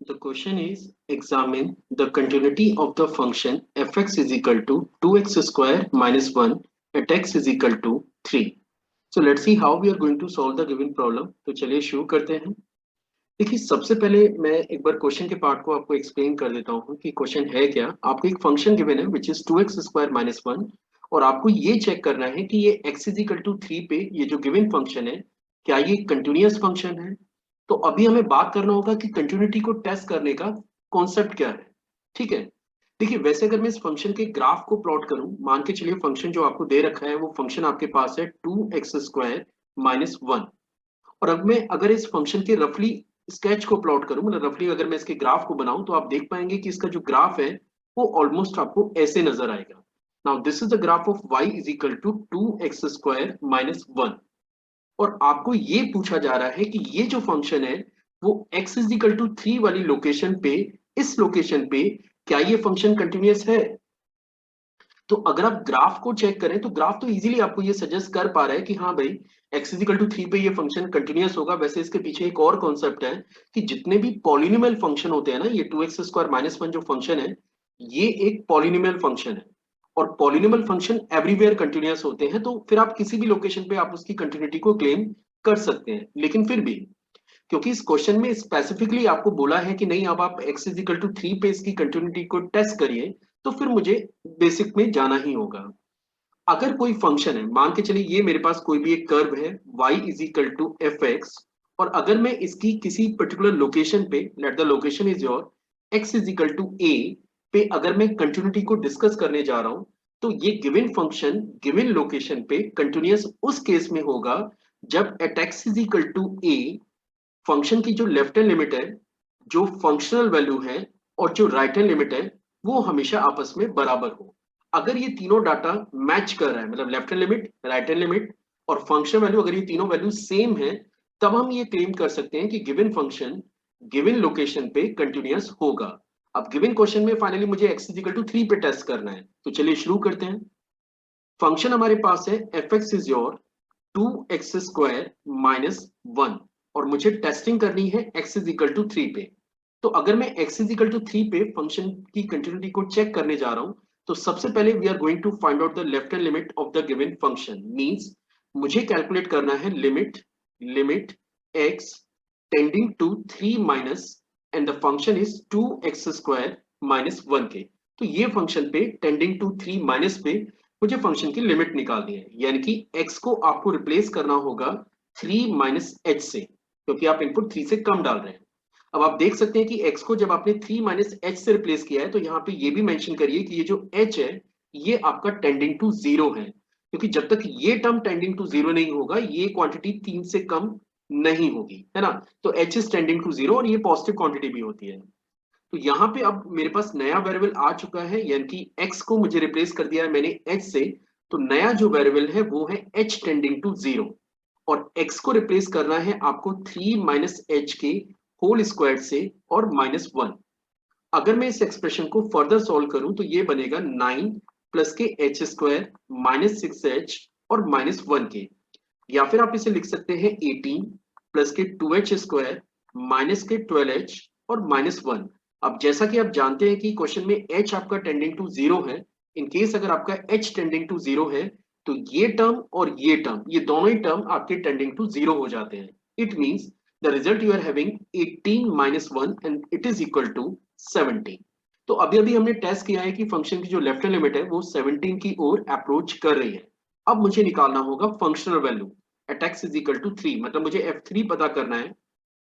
The question is examine the continuity of the function fx is equal to 2x square minus 1 at x is equal to 3. So let's see how we are going to solve the given problem. तो चलिए शुरू करते हैं। देखिए सबसे पहले मैं एक बार क्वेश्चन के पार्ट को आपको एक्सप्लेन कर देता हूँ कि क्वेश्चन है क्या। आपको एक फंक्शन गिवन है which is 2x square minus 1 और आपको ये चेक करना है कि ये x इज इक्वल टू 3 पे ये जो गिवन फंक्शन है क्या ये कंटिन्यूअस फंक्शन है। तो अभी हमें बात करना होगा कि कंटिन्यूटी को टेस्ट करने का कॉन्सेप्ट क्या है। ठीक है। देखिए वैसे अगर मैं इस फंक्शन के ग्राफ को प्लॉट करूं, मान के चलिए फंक्शन जो आपको दे रखा है वो फंक्शन आपके पास है 2x स्क्वायर माइनस 1 और अब मैं अगर इस फंक्शन के रफली स्केच को प्लॉट करूं, मतलब रफली अगर मैं इसके ग्राफ को बनाऊं तो आप देख पाएंगे कि इसका जो ग्राफ है वो ऑलमोस्ट आपको ऐसे नजर आएगा। Now this is the graph of y is equal to 2x square minus 1 और आपको ये पूछा जा रहा है कि ये जो फंक्शन है वो x इज इक्वल टू 3 वाली लोकेशन पे, इस लोकेशन पे क्या ये फंक्शन कंटिन्यूअस है। तो अगर आप ग्राफ को चेक करें तो ग्राफ तो इजीली आपको ये सजेस्ट कर पा रहा है कि हाँ भाई x इजिकल टू 3 पे ये फंक्शन कंटिन्यूअस होगा। वैसे इसके पीछे एक और कॉन्सेप्ट है कि जितने भी पॉलिनोमियल फंक्शन होते हैं ना, ये 2x स्क्वायर माइनस 1 जो फंक्शन है ये एक पॉलिनोमियल फंक्शन है और पॉलिनोमियल फंक्शन एवरीवेयर कंटिन्यूअस होते हैं। तो फिर आप किसी भी लोकेशन पे आप उसकी कंटिन्यूटी को क्लेम कर सकते हैं। लेकिन फिर भी क्योंकि इस क्वेश्चन में स्पेसिफिकली आपको बोला है कि नहीं अब आप x इजिकल टू 3 पे इसकी कंटिन्यूटी को टेस्ट करिए, तो फिर मुझे बेसिक में जाना ही होगा। अगर कोई फंक्शन है, मान के चलिए ये मेरे पास कोई भी एक कर्व है y is equal to F X और अगर मैं इसकी किसी पर्टिकुलर लोकेशन पे, let the location is your x is equal to a पे अगर मैं कंटिन्यूटी को डिस्कस करने जा रहा हूं तो ये गिवन फंक्शन गिवन लोकेशन पे कंटिन्यूअस उस केस में होगा जब at x is equal to a function की जो लेफ्ट हैंड लिमिट है, जो फंक्शनल वैल्यू है और जो राइट हैंड लिमिट है वो हमेशा आपस में बराबर हो। अगर ये तीनों डाटा मैच कर रहा है, मतलब left hand limit, right hand limit और फंक्शन वैल्यू, अगर ये तीनों वैल्यू सेम है तब हम ये क्लेम कर सकते हैं कि गिवन फंक्शन गिवन लोकेशन पे कंटिन्यूअस होगा। अब गिवन क्वेश्चन में फाइनली मुझे x इक्वल टू 3 पे टेस्ट करना है, तो चलिए शुरू करते हैं। फंक्शन हमारे पास है F x is your 2x square minus 1 और मुझे टेस्टिंग करनी है x इज इक्वल टू 3 पे। तो अगर मैं x इज इक्वल टू 3 पे फंक्शन की कंटिन्यूटी को चेक करने जा रहा हूं तो सबसे पहले we are going to find out the left hand limit of the given function. Means मुझे कैलकुलेट करना है limit limit x tending to 3 minus and the function is 2x square minus 1 के। तो ये फंक्शन पे टेंडिंग टू 3 माइनस पे मुझे function की लिमिट निकालनी है, यानी कि x को आपको रिप्लेस करना होगा 3 माइनस एच से, क्योंकि आप इनपुट 3 से कम डाल रहे हैं। अब आप देख सकते हैं कि x को जब आपने 3 माइनस एच से रिप्लेस किया है तो यहाँ पे ये भी मेंशन करिए कि ये जो h है ये आपका टेंडिंग टू जीरो है, क्योंकि जब तक ये टर्म टेंडिंग टू जीरो नहीं होगा ये क्वांटिटी 3 से कम नहीं होगी, है ना। तो h is tending to zero और ये पॉजिटिव क्वांटिटी भी होती है। तो यहाँ पे अब मेरे पास नया वेरिएबल आ चुका है, यानी कि x को मुझे रिप्लेस कर दिया है मैंने h से। तो नया जो वेरिएबल है वो है h टेंडिंग टू जीरो और x को रिप्लेस करना है आपको 3 माइनस एच के होल स्क्वायर से और माइनस 1। अगर मैं इस एक्सप्रेशन को फर्दर सॉल्व करूं तो ये बनेगा 9 प्लस के एच स्क्वायर माइनस 6h और माइनस 1 के, या फिर आप इसे लिख सकते हैं 18 प्लस के 2h स्क्वायर माइनस के 12h और माइनस 1। अब जैसा कि आप जानते हैं कि क्वेश्चन में h आपका टेंडिंग टू जीरो है, इन केस अगर आपका h टेंडिंग टू जीरो है तो ये टर्म और ये टर्म, ये दोनों ही टर्म आपके टेंडिंग टू जीरो हो जाते हैं। It means the result you are having 18 minus 1 and it is equal to 17। तो अभी अभी हमने टेस्ट किया है कि फंक्शन की जो लेफ्ट हैंड लिमिट है वो 17 की ओर अप्रोच कर रही है। अब मुझे निकालना होगा functional value at x is equal to 3, मतलब मुझे f3 पता करना है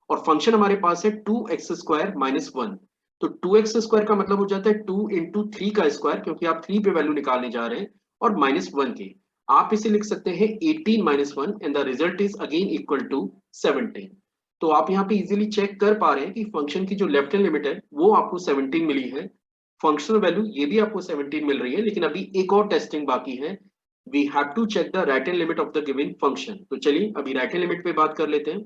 और फंक्शन हमारे पास है 2x स्क्वायर माइनस 1। तो 2x स्क्वायर का मतलब हो जाता है 2 इंटू 3 का स्क्वायर, क्योंकि आप 3 पे वैल्यू निकालने जा रहे हैं, और माइनस 1 के। आप इसे लिख सकते हैं 18 minus 1 and the result is again equal to 17। तो आप यहाँ पे इजीली चेक कर पा रहे हैं कि फंक्शन की जो लेफ्ट हैंड लिमिट है वो आपको 17 मिली है, फंक्शनल वैल्यू ये भी आपको 17 मिल रही है। लेकिन अभी एक और टेस्टिंग बाकी है, we have to check the right hand limit of the given function. तो चलिए अभी राइट हैंड लिमिट पे बात कर लेते हैं।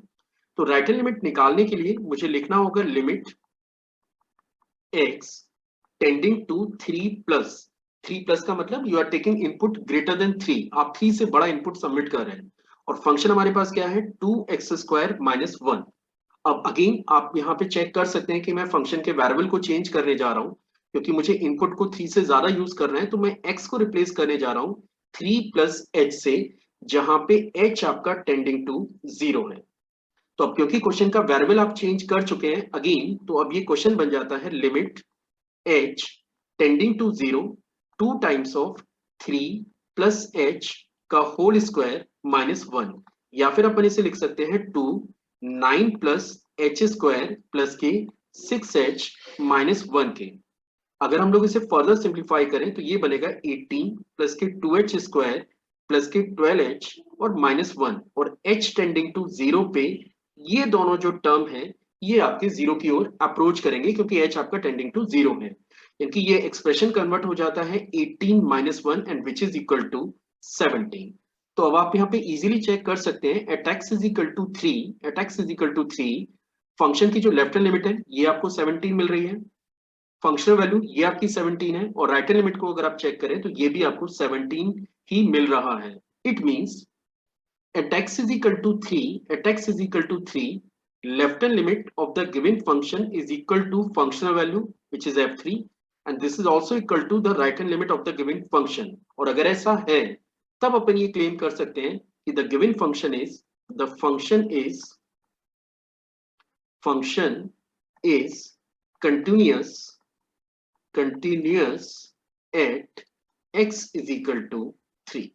तो राइट हैंड लिमिट निकालने के लिए मुझे लिखना होगा limit x tending to 3 plus, 3 plus का मतलब you are taking input greater than 3, आप 3 से बड़ा इनपुट सबमिट कर रहे हैं और फंक्शन हमारे पास क्या है 2x स्क्वायर माइनस 1। अब अगेन आप यहाँ पे चेक कर सकते हैं कि मैं फंक्शन के वेरिएबल को चेंज करने जा रहा हूँ, क्योंकि मुझे इनपुट को 3 से ज्यादा यूज करना है, तो मैं x को रिप्लेस करने जा रहा हूँ 3 प्लस h से, जहां पे h आपका टेंडिंग टू 0 है। तो अब क्योंकि क्वेश्चन का वेरिएबल आप चेंज कर चुके हैं अगेन, तो अब ये क्वेश्चन बन जाता है limit h tending to 0 2 times of 3 plus h का होल स्क्वायर माइनस 1, या फिर अपन इसे लिख सकते हैं 2 9 प्लस h स्क्वायर प्लस के 6h माइनस 1 के। अगर हम लोग इसे फर्दर सिंप्लीफाई करें तो ये बनेगा 18 प्लस के 2h स्क्वायर प्लस के 12h और माइनस 1, और h टेंडिंग टू 0 पे ये दोनों जो टर्म है ये आपके 0 की ओर अप्रोच करेंगे, क्योंकि h आपका टेंडिंग टू 0 है। यानी ये एक्सप्रेशन कन्वर्ट हो जाता है 18 minus 1 and which is equal to 17। तो अब आप यहाँ पे इजीली चेक कर सकते हैं at x is equal to 3, at x is equal to 3 function की जो लेफ्ट हैंड लिमिट है ये आपको 17 मिल रही है, फंक्शनल वैल्यू ये आपकी 17 है, और राइट हैंड लिमिट को अगर आप चेक करें तो ये भी आपको 17 ही मिल रहा है। It means at x is equal to 3, at x is equal to 3, left hand limit of the given function is equal to functional value which is f3, and this is also equal to the right hand limit of the given function। और अगर ऐसा है तब अपन ये claim कर सकते हैं कि the given function is, the function is continuous at x is equal to 3।